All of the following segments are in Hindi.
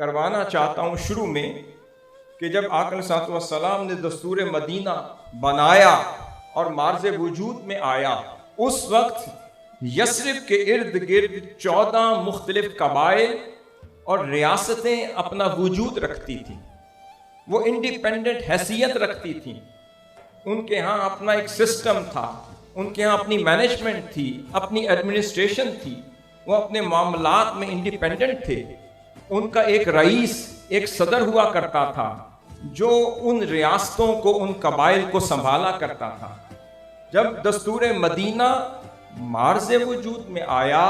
करवाना चाहता हूँ शुरू में कि जब आका अलैहिस्सलाम ने दस्तूर मदीना बनाया और मार्ज़ वजूद में आया, उस वक्त यस्रिब के इर्द गिर्द 14 मुख्तलिफ कबाइल और रियासतें अपना वजूद रखती थी। वो इंडिपेंडेंट हैसियत रखती थी। उनके यहाँ अपना एक सिस्टम था, उनके यहाँ अपनी मैनेजमेंट थी, अपनी एडमिनिस्ट्रेशन थी। वो अपने मामलात में इंडिपेंडेंट थे। उनका एक रईस, एक सदर हुआ करता था जो उन रियासतों को, उन कबाइल को संभाला करता था। जब दस्तूर मदीना मार्ज़ वजूद में आया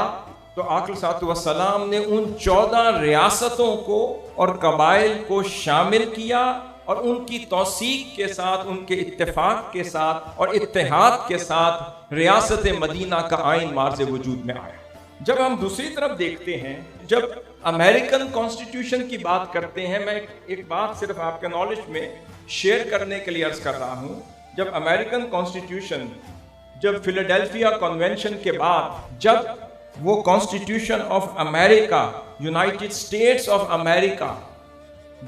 तो आका सल्लल्लाहु ने उन 14 रियासतों को और कबाइल को शामिल किया और उनकी तौसीक के साथ, उनके इत्तेफाक के साथ और इत्तेहाद के साथ रियासत मदीना का आइन मार्ज़ वजूद में आया। जब हम दूसरी तरफ देखते हैं, जब अमेरिकन कॉन्स्टिट्यूशन की बात करते हैं, मैं एक बात सिर्फ आपके नॉलेज में शेयर करने के लिए अर्ज कर रहा हूं। जब अमेरिकन कॉन्स्टिट्यूशन, जब फिलाडेल्फिया कन्वेंशन के बाद जब वो constitution of America, United states of America,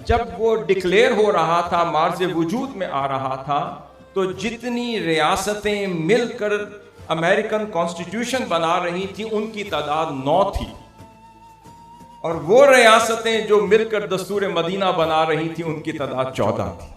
जब वो डिक्लेयर हो रहा था, मार्ज़ वजूद में आ रहा था, तो जितनी रियासतें मिलकर अमेरिकन कॉन्स्टिट्यूशन बना रही थी उनकी तादाद 9 थी, और वो रियासतें जो मिलकर दस्तूर मदीना बना रही थी उनकी तादाद 14 थी।